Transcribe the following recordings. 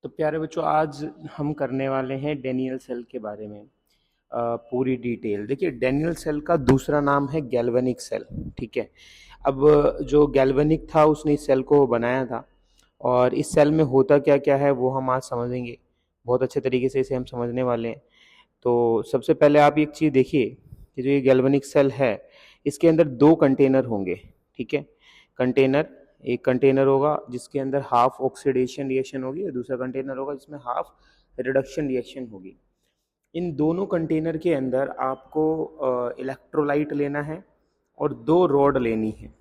तो प्यारे बच्चों, आज हम करने वाले हैं डेनियल सेल के बारे में पूरी डिटेल। देखिए, डेनियल सेल का दूसरा नाम है गैल्वेनिक सेल। ठीक है। अब जो गैल्वेनिक था उसने इस सेल को बनाया था, और इस सेल में होता क्या क्या है वो हम आज समझेंगे। बहुत अच्छे तरीके से इसे हम समझने वाले हैं। तो सबसे पहले आप एक चीज़ देखिए कि जो ये गैल्वेनिक सेल है, इसके अंदर दो कंटेनर होंगे। ठीक है। कंटेनर, एक कंटेनर होगा जिसके अंदर हाफ ऑक्सीडेशन रिएक्शन होगी और दूसरा कंटेनर होगा जिसमें हाफ रिडक्शन रिएक्शन होगी। इन दोनों कंटेनर के अंदर आपको इलेक्ट्रोलाइट लेना है और दो रॉड लेनी है।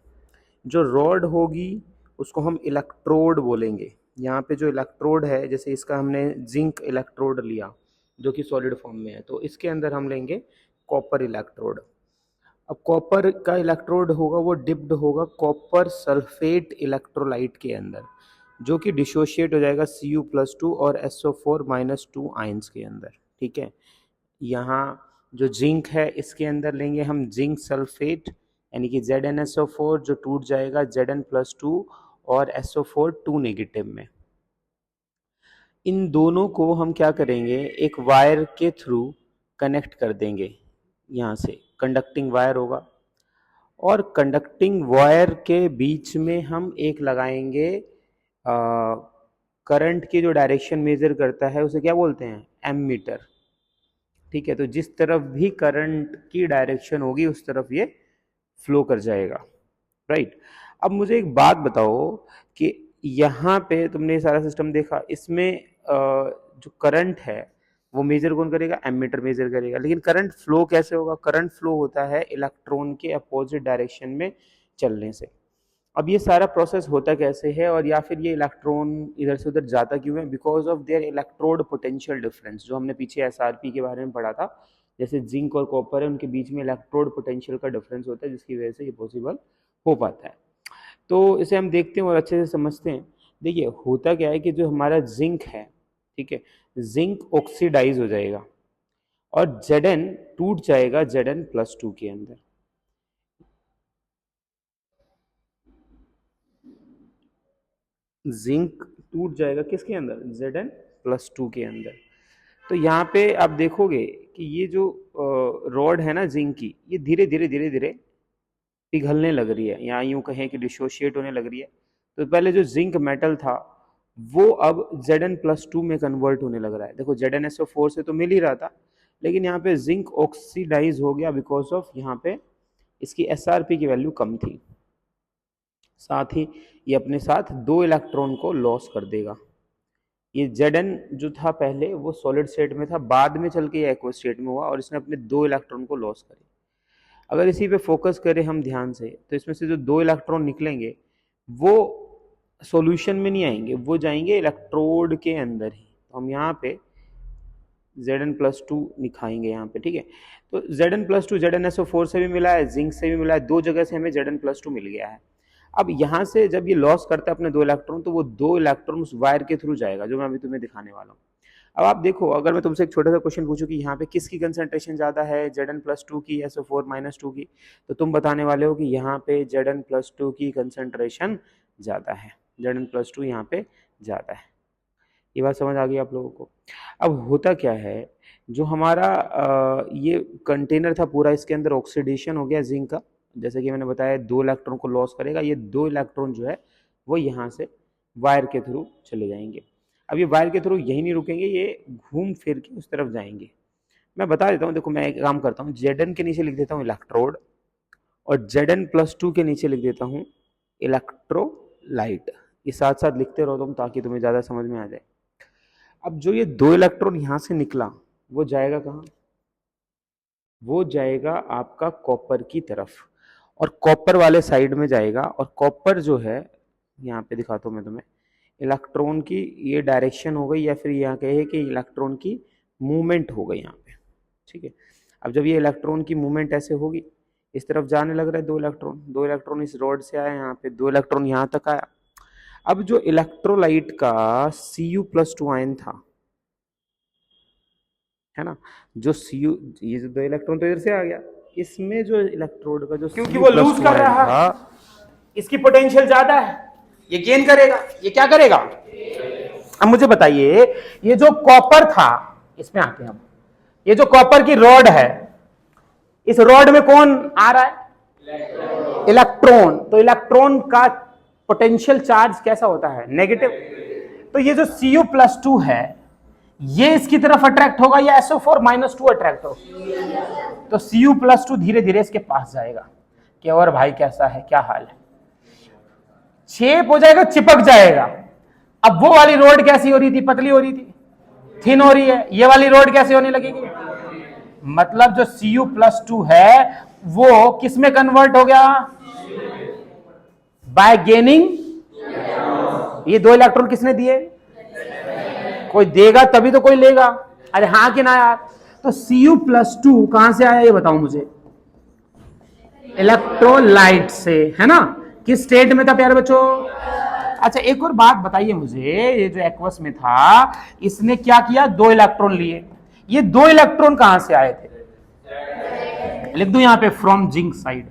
जो रॉड होगी उसको हम इलेक्ट्रोड बोलेंगे। यहाँ पे जो इलेक्ट्रोड है, जैसे इसका हमने जिंक इलेक्ट्रोड लिया जो कि सॉलिड फॉर्म में है, तो इसके अंदर हम लेंगे कॉपर इलेक्ट्रोड। अब कॉपर का इलेक्ट्रोड होगा वो डिप्ड होगा कॉपर सल्फेट इलेक्ट्रोलाइट के अंदर, जो कि डिसोशिएट हो जाएगा Cu+2 और SO4-2 आयंस के अंदर। ठीक है। यहाँ जो जिंक है इसके अंदर लेंगे हम जिंक सल्फेट, यानी कि ZnSO4, जो टूट जाएगा Zn+2 और SO4 2 नेगेटिव में। इन दोनों को हम क्या करेंगे, एक वायर के थ्रू कनेक्ट कर देंगे। यहाँ से कंडक्टिंग वायर होगा और कंडक्टिंग वायर के बीच में हम एक लगाएंगे करंट की जो डायरेक्शन मेजर करता है उसे क्या बोलते हैं, एमीटर। ठीक है। तो जिस तरफ भी करंट की डायरेक्शन होगी उस तरफ ये फ्लो कर जाएगा। राइट। अब मुझे एक बात बताओ कि यहाँ पे तुमने ये सारा सिस्टम देखा, इसमें जो करंट है वो मेजर कौन करेगा, एमीटर मेजर करेगा। लेकिन करंट फ्लो कैसे होगा, करंट फ्लो होता है इलेक्ट्रॉन के अपोजिट डायरेक्शन में चलने से। अब ये सारा प्रोसेस होता कैसे है, और या फिर ये इलेक्ट्रॉन इधर से उधर जाता क्यों है, because of their electrode potential difference, जो हमने पीछे एसआरपी के बारे में पढ़ा था। जैसे जिंक और कॉपर है, उनके बीच में इलेक्ट्रोड पोटेंशियल का डिफरेंस होता है, जिसकी वजह से ये पॉसिबल हो पाता है। तो इसे हम देखते हैं और अच्छे से समझते हैं। देखिए, होता क्या है कि जो हमारा जिंक है, ठीक है, जिंक ऑक्सीडाइज हो जाएगा और Zn टूट जाएगा Zn+2 के अंदर। जिंक टूट जाएगा किसके अंदर, Zn+2 के अंदर। तो यहाँ पे आप देखोगे कि ये जो रॉड है ना जिंक की, ये धीरे धीरे धीरे धीरे पिघलने लग रही है, या यूं कहें कि डिसोशिएट होने लग रही है। तो पहले जो जिंक मेटल था वो अब Zn+2 में कन्वर्ट होने लग रहा है। देखो, ZnSO4 से तो मिल ही रहा था, लेकिन यहाँ पे जिंक ऑक्सीडाइज हो गया बिकॉज ऑफ यहाँ पे इसकी SRP की वैल्यू कम थी। साथ ही ये अपने साथ दो इलेक्ट्रॉन को लॉस कर देगा। ये Zn जो था पहले वो सॉलिड स्टेट में था, बाद में चल के ये एक्वस स्टेट में हुआ और इसने अपने दो इलेक्ट्रॉन को लॉस करे। अगर इसी पे फोकस करें हम ध्यान से, तो इसमें से जो दो इलेक्ट्रॉन निकलेंगे वो सॉल्यूशन में नहीं आएंगे, वो जाएंगे इलेक्ट्रोड के अंदर ही। तो हम यहाँ पे Zn+2 दिखाएंगे यहाँ पे। ठीक है। तो Zn+2 ZnSO4 से भी मिला है, जिंक से भी मिला है, दो जगह से हमें Zn+2 मिल गया है। अब यहाँ से जब ये लॉस करता है अपने दो इलेक्ट्रॉन, तो वो दो इलेक्ट्रॉन उस वायर के थ्रू जाएगा, जो मैं अभी तुम्हें दिखाने वाला हूँ। अब आप देखो, अगर मैं तुमसे एक छोटा सा क्वेश्चन पूछूं कि यहाँ पे किसकी कंसंट्रेशन ज़्यादा है, Zn+2 की, SO4-2 की, तो तुम बताने वाले हो कि यहाँ पे Zn+2 की कंसंट्रेशन ज़्यादा है। Zn+2 यहाँ पे ज़्यादा है। ये बात समझ आ गई आप लोगों को। अब होता क्या है, जो हमारा ये कंटेनर था पूरा, इसके अंदर ऑक्सीडेशन हो गया जिंक का। जैसे कि मैंने बताया, दो इलेक्ट्रॉन को लॉस करेगा। ये दो इलेक्ट्रॉन जो है वो यहाँ से वायर के थ्रू चले जाएंगे। अब ये वायर के थ्रू यही नहीं रुकेंगे, ये घूम फिर के उस तरफ जाएंगे। मैं बता देता हूँ, देखो मैं एक काम करता हूँ, Zn के नीचे लिख देता हूँ इलेक्ट्रोड और Zn+2 के नीचे लिख देता हूँ इलेक्ट्रोलाइट। ये साथ साथ लिखते रहो तुम, ताकि तुम्हें ज़्यादा समझ में आ जाए। अब जो ये दो इलेक्ट्रॉन यहाँ से निकला वो जाएगा कहाँ, वो जाएगा आपका कॉपर की तरफ, और कॉपर वाले साइड में जाएगा। और कॉपर जो है, यहाँ पे दिखाता हूँ मैं तुम्हें, इलेक्ट्रॉन की ये डायरेक्शन हो गई, या फिर यहाँ कहे कि इलेक्ट्रॉन की मूवमेंट हो गई यहाँ पे। ठीक है। अब जब ये इलेक्ट्रॉन की मूवमेंट ऐसे होगी, इस तरफ जाने लग रहा है दो इलेक्ट्रॉन इस रॉड से आया यहाँ पे, दो इलेक्ट्रॉन यहाँ तक आया। अब जो इलेक्ट्रोलाइट का Cu+2 आयन था, है ना, जो Cu, ये जो दो इलेक्ट्रॉन तो इधर से आ गया, इसमें जो इलेक्ट्रोड का जो क्योंकि वो लूज कर रहा था, है, इसकी पोटेंशियल ज्यादा है, ये गेन करेगा, ये क्या करेगा, अब मुझे बताइए, ये जो कॉपर था, इसमें आते हैं हम, ये जो कॉपर की रॉड है, इस रॉड में कौन आ रहा है? इलेक्ट्रॉन। तो इलेक्ट्रॉन का पोटेंशियल चार्ज कैसा होता है? नेगेटिव। तो ये जो Cu+2 है, ये इसकी तरफ अट्रैक्ट होगा या SO4-2 अट्रैक्ट होगा? तो Cu+2 धीरे धीरे इसके पास जाएगा कि और भाई कैसा है, क्या हाल है, शेप हो जाएगा, चिपक जाएगा। अब वो वाली रोड कैसी हो रही थी? पतली हो रही थी, थिन हो रही है। ये वाली रोड कैसे होने लगेगी? मतलब जो Cu+2 है वो किस में कन्वर्ट हो गया? Bye gaining. ये 2 इलेक्ट्रॉन किसने दिए? कोई देगा तभी तो कोई लेगा। अरे हाँ कि ना यार? तो Cu+2 कहां से आया ये बताओ मुझे? इलेक्ट्रोलाइट से, है ना? किस स्टेट में था प्यारे बच्चों? अच्छा एक और बात बताइए मुझे, ये जो एक्वस में था, इसने क्या किया? 2 इलेक्ट्रॉन लिए। ये 2 इलेक्ट्रॉन कहां से आए थे? लिख दो यहां पे, from zinc side,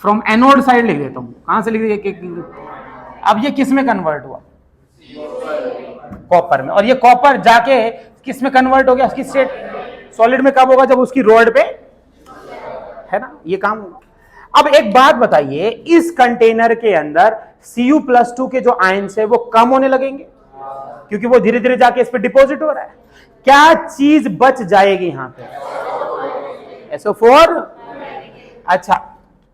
from anode side लिख देता हूं। कहां से लिख दिया? अब ये किस में कन्वर्ट हुआ? कॉपर में। और ये कॉपर जाके किस में कन्वर्ट हो गया? किस स्टेट? सॉलिड में। कब होगा? जब उसकी रोड पे, है ना, ये काम होगा। अब एक बात बताइए, इस कंटेनर के अंदर Cu+2 के जो आयंस है वो कम होने लगेंगे क्योंकि वो धीरे धीरे जाके इस पे डिपॉजिट हो रहा है। क्या चीज बच जाएगी यहां पे? SO4। अच्छा,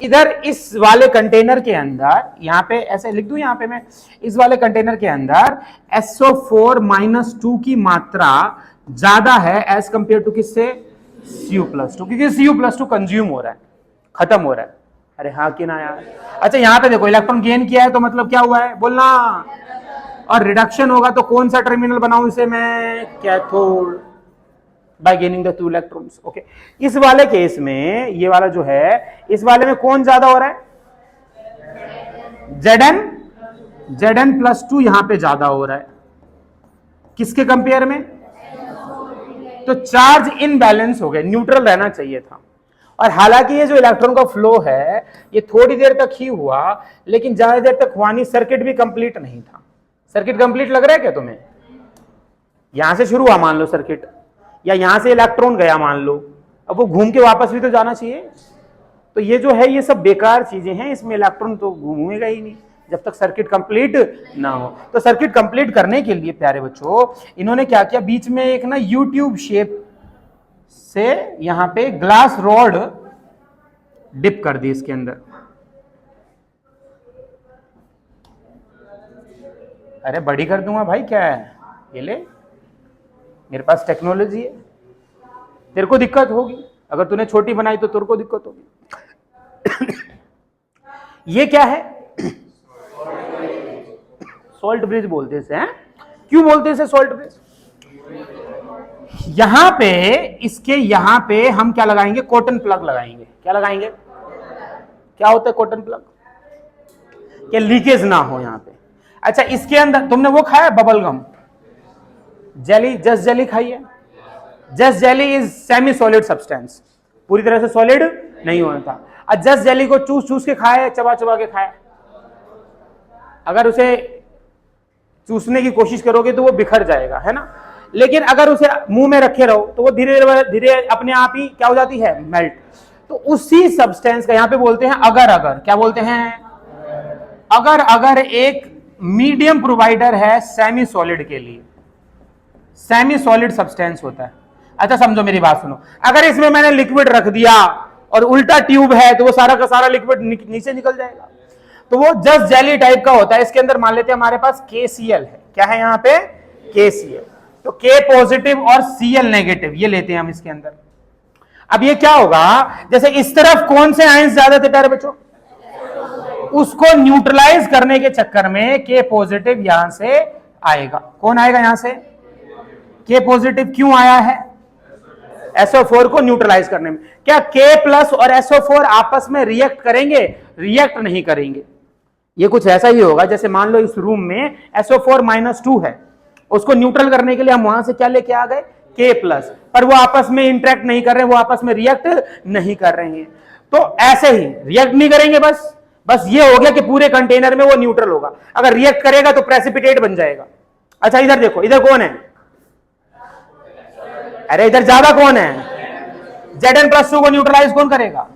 इधर इस वाले कंटेनर के अंदर, यहां पे ऐसे लिख दूं, यहां पे मैं, इस वाले कंटेनर के अंदर SO4-2 की मात्रा ज्यादा है एज कंपेयर टू किससे? Cu+2, क्योंकि Cu+2 कंज्यूम हो रहा है, खत्म हो रहा है। अरे हाँ कि ना यार? अच्छा यहां पे देखो, इलेक्ट्रॉन गेन किया है तो मतलब क्या हुआ है? बोलना। और रिडक्शन होगा तो कौन सा टर्मिनल बनाऊं इसे मैं? Cathode, bye gaining the 2 electrons. Okay, इस वाले केस में, ये वाला जो है, इस वाले में कौन ज्यादा हो रहा है? Zn+2 यहां पे ज्यादा हो रहा है। किसके कंपेयर में? तो चार्ज इनबैलेंस हो गए, न्यूट्रल रहना चाहिए था। और हालांकि ये जो इलेक्ट्रॉन का फ्लो है ये थोड़ी देर तक ही हुआ, लेकिन ज्यादा देर तक हुआ नहीं, सर्किट भी कंप्लीट नहीं था। सर्किट कंप्लीट लग रहा है क्या तुम्हें? यहां से शुरू हुआ मान लो सर्किट, या यहां से इलेक्ट्रॉन गया मान लो, अब वो घूम के वापस भी तो जाना चाहिए। तो ये जो है ये सब बेकार चीजें हैं, इसमें इलेक्ट्रॉन तो घूमेगा ही नहीं जब तक सर्किट कंप्लीट ना हो। तो सर्किट कंप्लीट करने के लिए प्यारे बच्चों इन्होंने क्या किया, बीच में एक ना यूट्यूब शेप से यहां पे ग्लास रॉड डिप कर दी इसके अंदर। अरे बड़ी कर दूंगा भाई, क्या है ये, ले, मेरे पास टेक्नोलॉजी है। तेरे को दिक्कत होगी, अगर तूने छोटी बनाई तो तेरे को दिक्कत होगी। ये क्या है? सॉल्ट ब्रिज बोलते हैं इसे, हैं? क्यों बोलते हैं इसे सॉल्ट ब्रिज? यहां पे, इसके यहां पे हम क्या लगाएंगे? कॉटन प्लग लगाएंगे। क्या लगाएंगे? क्या होता है कॉटन प्लग? क्या लीकेज ना हो यहां पे। अच्छा, इसके अंदर तुमने वो खाया bubble gum, jelly, just jelly खाई है? Just jelly is semi solid substance, पूरी तरह से सॉलिड नहीं होता था। और जस्ट जेली को चूस चूस के खाया, चबा चबा के खाया, अगर उसे चूसने की कोशिश करोगे तो वो बिखर जाएगा, है ना? लेकिन अगर उसे मुंह में रखे रहो तो वो धीरे धीरे अपने आप ही क्या हो जाती है? मेल्ट। तो उसी सब्सटेंस का यहां पे बोलते हैं अगर अगर, क्या बोलते हैं? अगर अगर एक मीडियम प्रोवाइडर है सेमी सॉलिड के लिए, सेमी सॉलिड सब्सटेंस होता है। अच्छा समझो मेरी बात सुनो, अगर इसमें मैंने लिक्विड रख दिया और उल्टा ट्यूब है तो वो सारा का सारा लिक्विड नीचे निकल जाएगा। तो वो जस्ट जेली टाइप का होता है। इसके अंदर मान लेते हैं हमारे पास KCl है, क्या है यहां पे? KCl। तो K पॉजिटिव और Cl नेगेटिव, ये लेते हैं हम इसके अंदर। अब ये क्या होगा, जैसे इस तरफ कौन से आयंस ज्यादा थे प्यारे बच्चों, उसको न्यूट्रलाइज करने के चक्कर में K पॉजिटिव यहां से आएगा। कौन आएगा यहां से? K पॉजिटिव क्यों आया है? SO4 को न्यूट्रलाइज करने में। क्या K प्लस और SO4 आपस में रिएक्ट करेंगे? रिएक्ट नहीं करेंगे। ये कुछ ऐसा ही होगा जैसे मान लो इस रूम में SO4-2 है, उसको न्यूट्रल करने के लिए हम वहां से क्या लेके आ गए? K प्लस, पर वो आपस में इंटरेक्ट नहीं कर रहे, वो आपस में रिएक्ट नहीं कर रहे हैं। तो ऐसे ही रिएक्ट नहीं करेंगे, बस ये हो गया कि पूरे कंटेनर में वो न्यूट्रल होगा। अगर रिएक्ट करेगा तो प्रेसिपिटेट बन जाएगा, अच्छा इधर देखो, इधर कौन है? अरे इधर ज्यादा कौन है? Zn+2 को न्यूट्रलाइज कौन करेगा?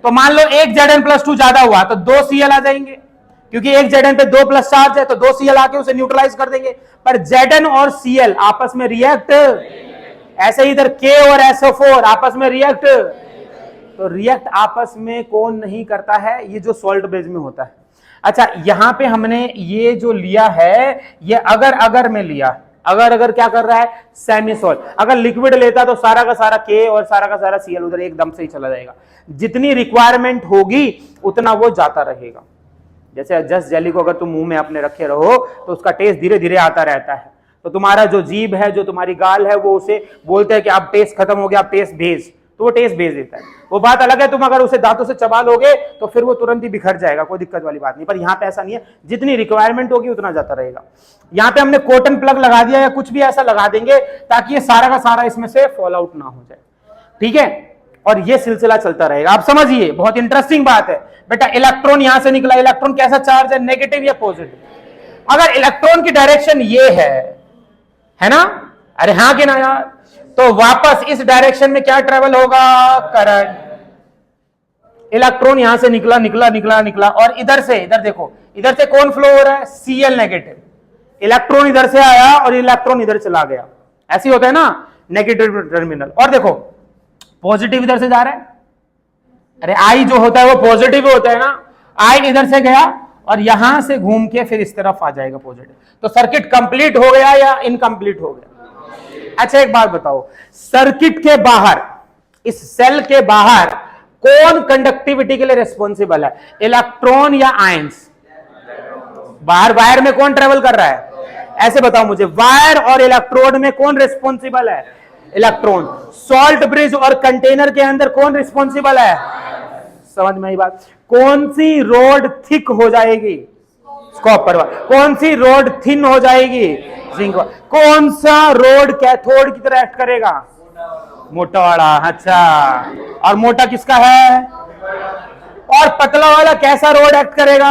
तो मान लो एक Zn+2 ज्यादा हुआ तो 2 Cl आ जाएंगे, क्योंकि एक Zn पे 2 प्लस चार्ज है, तो 2 Cl आके उसे न्यूट्रलाइज कर देंगे। पर Zn और Cl आपस में रिएक्ट, ऐसे ही इधर K और SO4 आपस में रिएक्ट, तो रिएक्ट आपस में कौन नहीं करता है? ये जो सॉल्ट ब्रिज में होता है। अच्छा यहां पे हमने ये जो लिया है, ये अगर में लिया, अगर क्या कर रहा है? Semi salt. अगर लिक्विड लेता तो सारा का सारा K और सारा का सारा Cl उधर एकदम से ही चला जाएगा, जितनी रिक्वायरमेंट होगी उतना वो जाता रहेगा। जैसे जस्ट जेली को अगर तुम मुंह में अपने रखे रहो तो उसका टेस्ट धीरे धीरे आता रहता है, तो तुम्हारा जो जीभ है, जो तुम्हारी गाल है, वो उसे बोलते हैं कि अब टेस्ट खत्म हो गया, अब टेस्ट भेज, तो वो टेस्ट भेज देता है। वो बात अलग है, तुम अगर उसे दांतों से चबा लोगे तो फिर वो तुरंत ही बिखर जाएगा, कोई दिक्कत वाली बात नहीं। पर यहाँ पे ऐसा नहीं है, जितनी रिक्वायरमेंट होगी उतना जाता रहेगा। यहाँ पे हमने कॉटन प्लग लगा दिया या कुछ भी ऐसा लगा देंगे ताकि ये सारा का सारा इसमें से फॉल आउट ना हो जाए, ठीक है? और ये सिलसिला चलता रहेगा। आप समझिए, बहुत इंटरेस्टिंग बात है बेटा। इलेक्ट्रॉन यहां से निकला, इलेक्ट्रॉन कैसा चार्ज है? नेगेटिव या पॉजिटिव? अगर इलेक्ट्रॉन की डायरेक्शन ये है ना? अरे हाँ कि ना यार? तो वापस इस डायरेक्शन में क्या ट्रेवल होगा? करंट। इलेक्ट्रॉन यहां से निकला निकला निकला निकला, और इधर से, इधर देखो, इधर से कौन फ्लो हो रहा है? Cl negative. इलेक्ट्रॉन इधर से आया और इलेक्ट्रॉन इधर चला गया, ऐसे होता है ना, नेगेटिव टर्मिनल। और देखो पॉजिटिव इधर से जा रहा है, अरे आई जो होता है वो पॉजिटिव होता है ना, आई इधर से गया और यहां से घूम के फिर इस तरफ आ जाएगा पॉजिटिव। तो सर्किट कंप्लीट हो गया या इनकम्प्लीट हो गया? अच्छा एक बात बताओ, सर्किट के बाहर, इस सेल के बाहर कौन कंडक्टिविटी के लिए रिस्पॉन्सिबल है? इलेक्ट्रॉन या आयंस? बाहर वायर में कौन ट्रेवल कर रहा है? ऐसे बताओ मुझे, वायर और इलेक्ट्रोड में कौन रिस्पॉन्सिबल है? इलेक्ट्रॉन। सॉल्ट ब्रिज और कंटेनर के अंदर कौन रिस्पॉन्सिबल है? समझ में आई बात? कौन सी रोड थिक हो जाएगी? कॉपर वाला। कौन सी रोड थिन हो जाएगी? जिंक वाला। कौन सा रोड कैथोड की तरह एक्ट करेगा? मोटा वाला। अच्छा, और मोटा किसका है? और पतला वाला कैसा रोड एक्ट करेगा?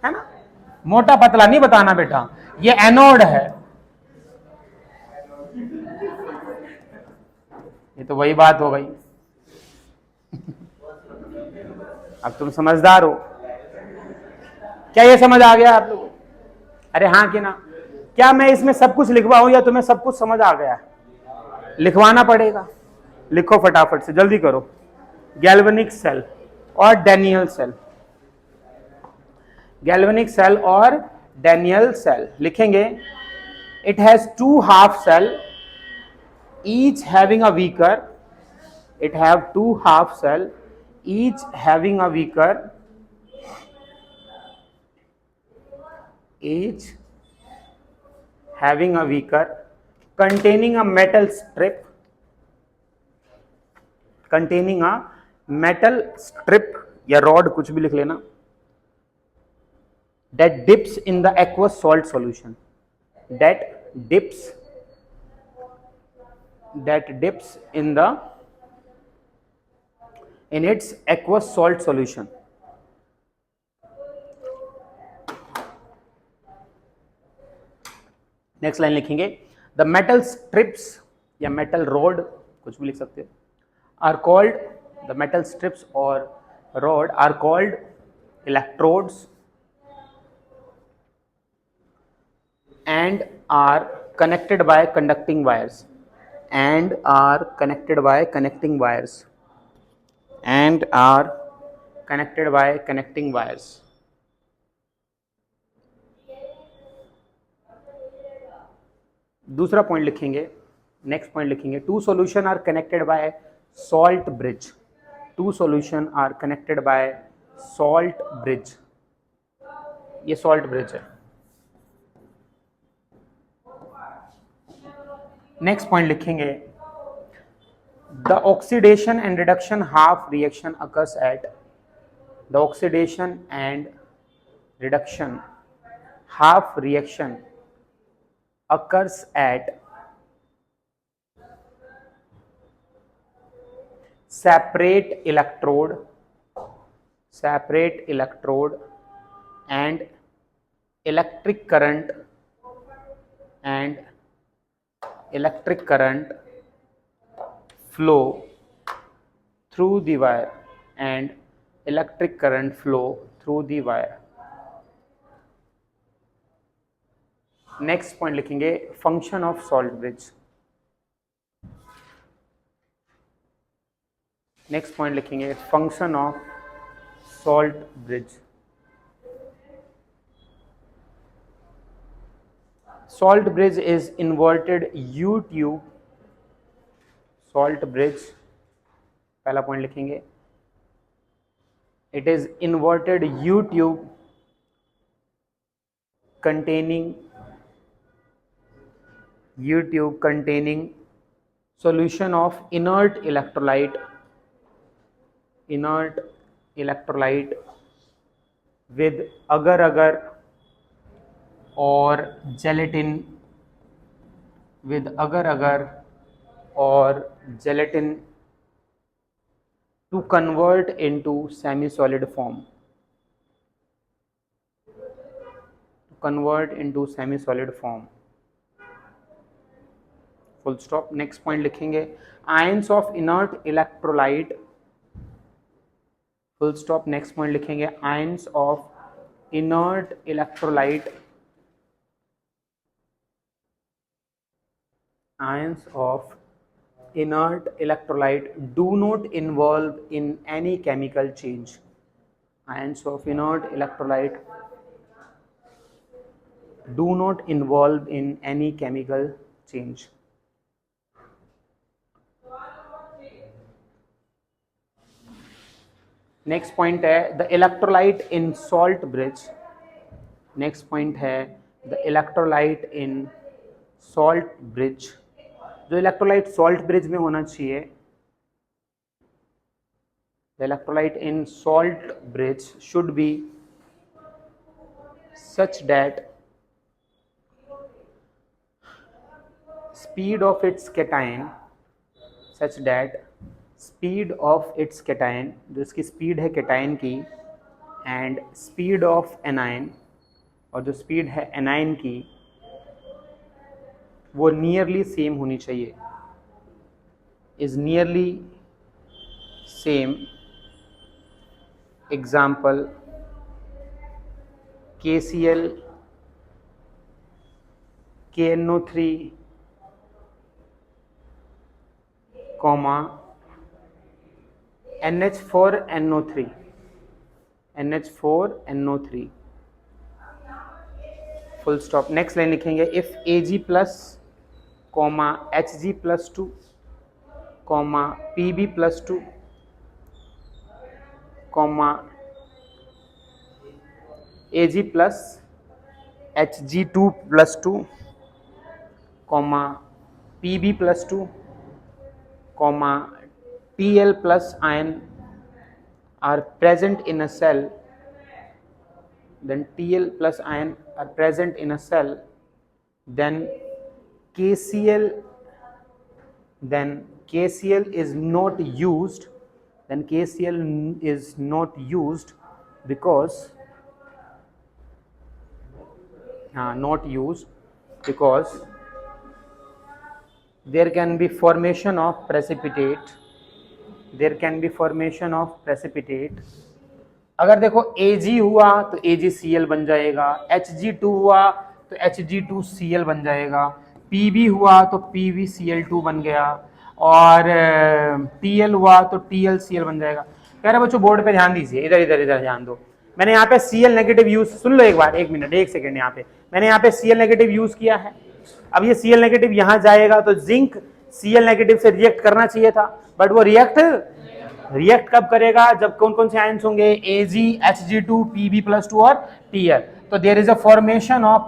है ना? मोटा पतला नहीं बताना बेटा, ये एनोड है। ये तो वही बात हो गई। अब तुम समझदार हो, क्या ये समझ आ गया आप लोगों को? अरे हाँ कि ना? क्या मैं इसमें सब कुछ लिखवाऊं या तुम्हें सब कुछ समझ आ गया? लिखवाना पड़ेगा। लिखो फटाफट से, जल्दी करो। गैल्वेनिक सेल और डैनियल सेल, गैल्वेनिक सेल और डैनियल सेल लिखेंगे। It has two half cell, each having a weaker. It have two half cell, each having a weaker, each having a weaker, containing a metal strip, containing a metal strip या rod कुछ भी लिख लेना, that dips in the aqueous salt solution, that dips in its aqueous salt solution. Next line लिखेंगे, the metal strips या metal rod कुछ भी लिख सकते हो, are called, the metal strips और rod are called electrodes and are connected by conducting wires, and are connected by connecting wires, and are connected by connecting wires. दूसरा point लिखेंगे, next point लिखेंगे, two solution are connected by salt bridge, two solution are connected by salt bridge, ये salt bridge है। Next point लिखेंगे, the oxidation and reduction half reaction occurs at, the oxidation and reduction half reaction occurs at separate electrode and electric current and electric current flow through the wire and electric current flow through the wire. Next point लिखेंगे function of salt bridge. Next point लिखेंगे function of salt bridge. Salt bridge is inverted U tube. Salt bridge पहला point लिखेंगे, it is inverted U tube containing solution of inert electrolyte with agar-agar or gelatin to convert into semi-solid form. Full stop. Next point लिखेंगे ions of inert electrolyte. Full stop. Next point लिखेंगे ions of inert electrolyte. Ions of inert electrolyte do not involve in any chemical change. Ions of inert electrolyte do not involve in any chemical change. Next point है the electrolyte in salt bridge. Next point है the electrolyte in salt bridge. जो electrolyte salt bridge में होना चाहिए, the electrolyte in salt bridge should be such that speed of its cation speed of its cation, जो इसकी speed है cation की, and speed of anion, और जो स्पीड है एनायन की, वो नियरली सेम होनी चाहिए. Is nearly same. Example KCl KNO3 NH4NO3. Full stop. Next line लिखेंगे if Ag plus Hg+2 Pb+2 Ag plus Hg2+2 Pb+2 Tl plus ion are present in a cell, then Tl plus ion are present in a cell, then KCl is not used. Because there can be formation of precipitate. अगर देखो Ag हुआ तो AgCl बन जाएगा, Hg2 हुआ तो Hg2Cl बन जाएगा, Pb हुआ तो PbCl2 बन गया, और Tl हुआ तो TlCl बन जाएगा. कह रहे बच्चों बोर्ड पे ध्यान दीजिए, इधर ध्यान दो. मैंने यहाँ पे Cl नेगेटिव यूज, सुन लो एक बार, एक सेकेंड. यहाँ पे मैंने यहाँ पे Cl नेगेटिव यूज किया है. अब ये Cl नेगेटिव यहाँ जाएगा तो जिंक Cl नेगेटिव से रिएक्ट करना चाहिए था, बट वो रिएक्ट कब करेगा, जब कौन कौन से आयंस होंगे, Ag, Hg2, Pb+2 और Tl. तो there is a formation of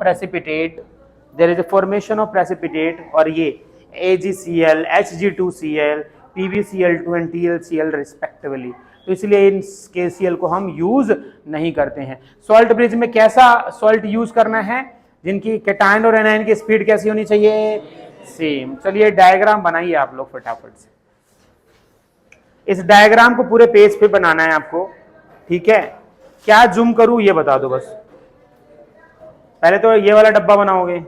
precipitate, और ये AgCl, Hg2Cl, PbCl2 and TlCl respectively. तो इसलिए इन KCl को हम यूज नहीं करते हैं. सॉल्ट ब्रिज में कैसा सॉल्ट यूज करना है, जिनकी कैटायन और एनायन की स्पीड कैसी होनी चाहिए, सेम. चलिए डायग्राम बनाइए आप लोग फटाफट से. इस डायग्राम को पूरे पेज पे बनाना है आपको, ठीक है. क्या जूम करूं ये बता दो बस. पहले तो ये वाला डब्बा बनाओगे,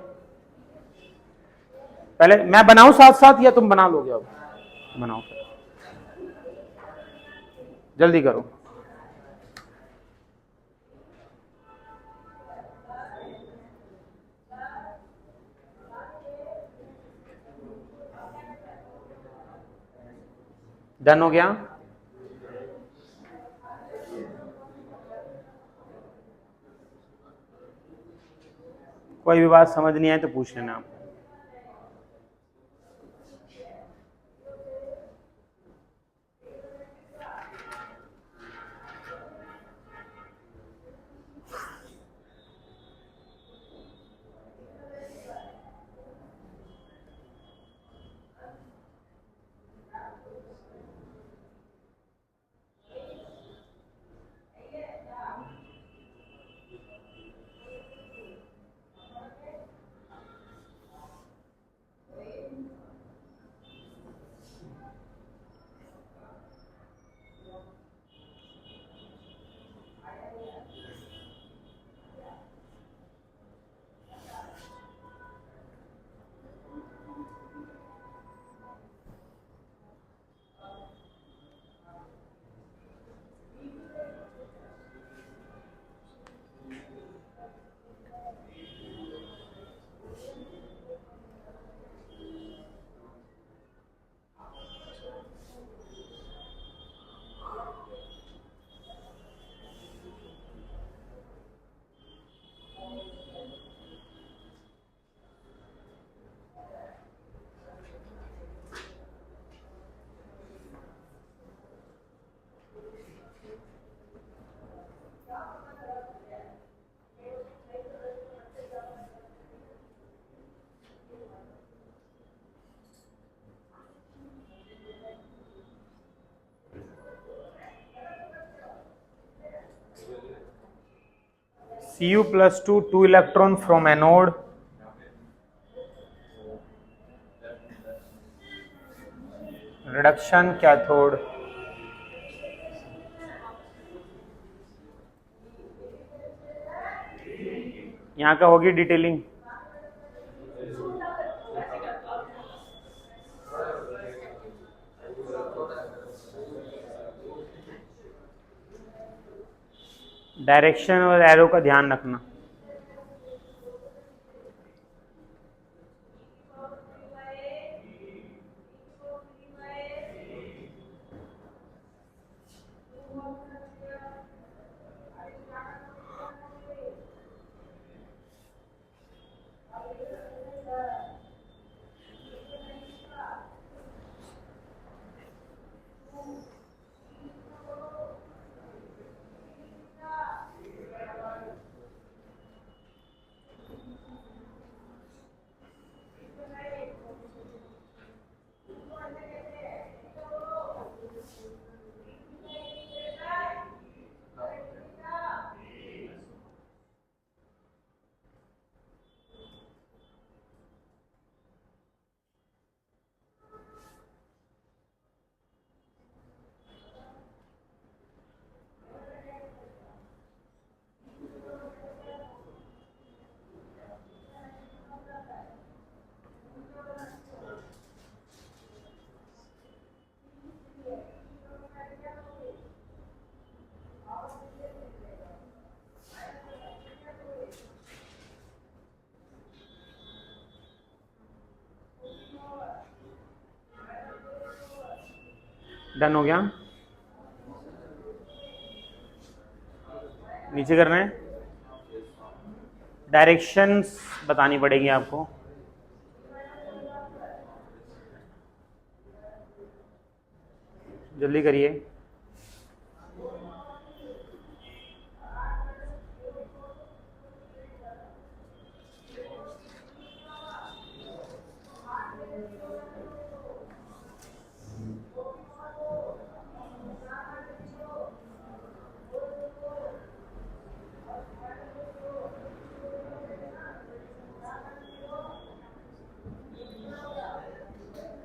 पहले मैं बनाऊं साथ साथ या तुम बना लोगे? अब बनाओ, जल्दी करो। डन हो गया? कोई भी बात समझ नहीं आए तो पूछ लेना आप। Cu+2, 2 electron from anode, reduction cathode, यहाँ का होगी डिटेलिंग। डायरेक्शन और एरो का ध्यान रखना। डन हो गया? नीचे करना है, डायरेक्शंस बतानी पड़ेगी आपको। जल्दी करिए।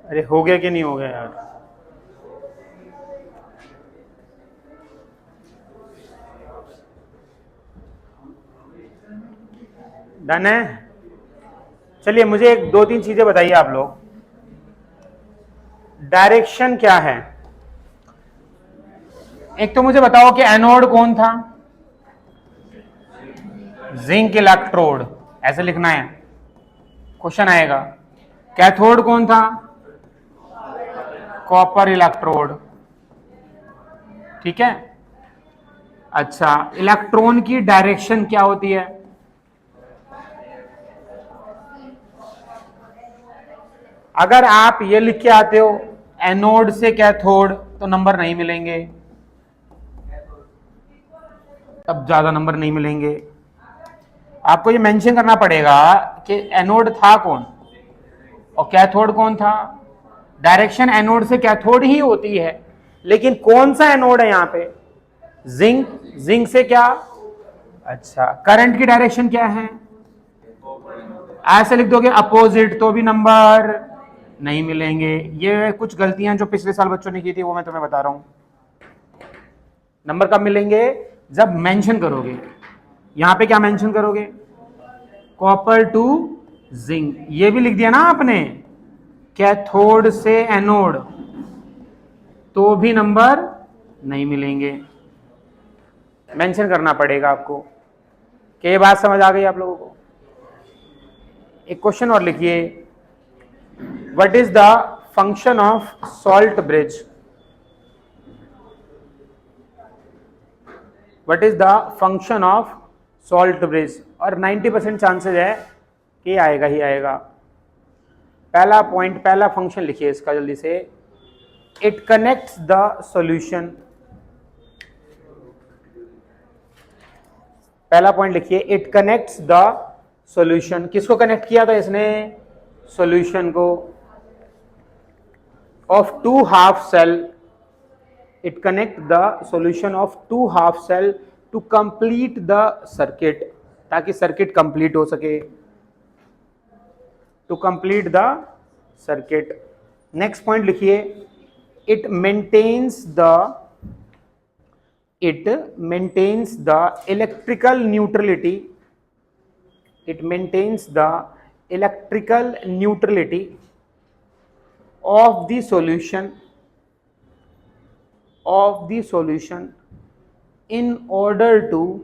अरे हो गया कि नहीं हो गया यार? डन है। चलिए मुझे एक दो तीन चीजें बताइए आप लोग। डायरेक्शन क्या है? एक तो मुझे बताओ कि एनोड कौन था? जिंक इलेक्ट्रोड, ऐसे लिखना है, क्वेश्चन आएगा। कैथोड कौन था? कॉपर इलेक्ट्रोड, ठीक है। अच्छा, इलेक्ट्रॉन की डायरेक्शन क्या होती है? अगर आप ये लिख के आते हो एनोड से कैथोड तो नंबर नहीं मिलेंगे, तब ज्यादा नंबर नहीं मिलेंगे। आपको ये मेंशन करना पड़ेगा कि एनोड था कौन और कैथोड कौन था। डायरेक्शन एनोड से कैथोड ही होती है, लेकिन कौन सा एनोड है यहां पे? जिंक। जिंक से क्या? अच्छा, करंट की डायरेक्शन क्या है? ऐसे लिख दोगे अपोजिट तो भी नंबर नहीं मिलेंगे। ये कुछ गलतियां जो पिछले साल बच्चों ने की थी वो मैं तुम्हें बता रहा हूं। नंबर कब मिलेंगे? जब मेंशन करोगे। यहां पे क्या मेंशन करोगे? Copper two zinc. ये भी लिख दिया ना आपने, कैथोड से एनोड, तो भी नंबर नहीं मिलेंगे। मेंशन करना पड़ेगा आपको। क्या ये बात समझ आ गई आप लोगों को? एक क्वेश्चन और लिखिए। What is the function of salt bridge? What is the function of salt bridge? और 90% चांसेस है कि आएगा ही आएगा। पहला पॉइंट, पहला फंक्शन लिखिए इसका जल्दी से। It connects the solution. पहला पॉइंट लिखिए, इट कनेक्ट्स द सॉल्यूशन। किसको कनेक्ट किया था इसने? सॉल्यूशन को। Of two half cell, it connect the solution of two half cell to complete the circuit, ताकि सर्किट कंप्लीट हो सके। To complete the circuit. Next point लिखिए, it maintains the electrical neutrality. It maintains the electrical neutrality of the solution in order to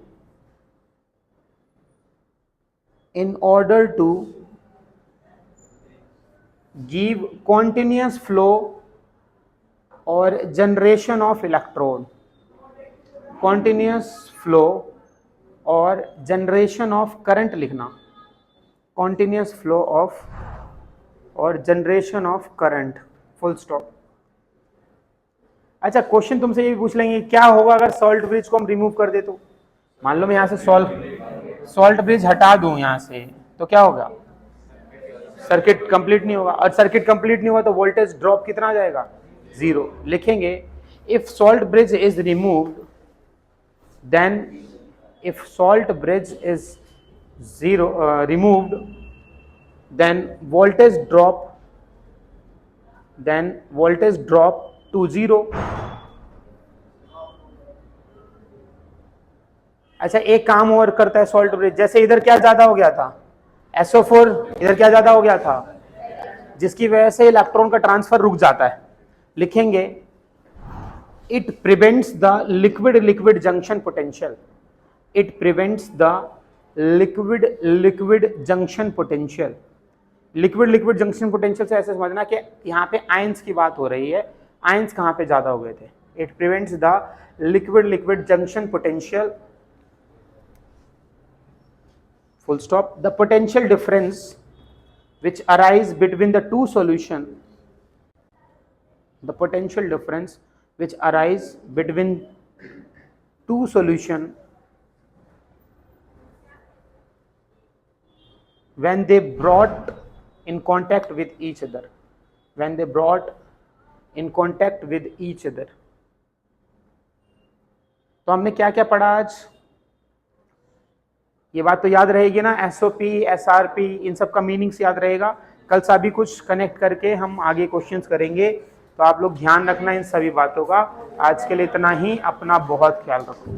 give continuous flow और generation of electron, continuous flow और generation of current लिखना, continuous flow of और generation of current, full stop। अच्छा, question तुमसे ये भी पूछ लेंगे क्या होगा अगर सॉल्ट ब्रिज को हम रिमूव कर दे तो? मान लो मैं यहां से सॉल्ट ब्रिज हटा दूं यहां से, तो क्या होगा? सर्किट कंप्लीट नहीं होगा, और सर्किट कंप्लीट नहीं हुआ तो वोल्टेज ड्रॉप कितना आ जाएगा? 0। लिखेंगे if salt bridge is removed, then if salt bridge is removed, then voltage drop to 0। अच्छा, एक काम और करता है सॉल्ट ब्रिज। जैसे इधर क्या ज्यादा हो गया था? SO4, इधर क्या ज्यादा हो गया था? जिसकी वजह से इलेक्ट्रॉन का ट्रांसफर रुक जाता है। लिखेंगे it prevents the liquid junction potential. It prevents the liquid junction potential. Liquid junction potential से ऐसे समझना कि यहाँ पे आयंस की बात हो रही है। आयंस कहाँ पे ज्यादा हो गए थे? It prevents the liquid junction potential, full stop, the potential difference which arise between the two solution, the potential difference which arise between two solution when they brought in contact with each other, when they brought in contact with each other। तो हमने क्या क्या पढ़ा आज? ये बात तो याद रहेगी ना, SOP, SRP, इन सब का मीनिंग्स याद रहेगा। कल सभी कुछ कनेक्ट करके हम आगे क्वेश्चंस करेंगे, तो आप लोग ध्यान रखना इन सभी बातों का। आज के लिए इतना ही, अपना बहुत ख्याल रखो।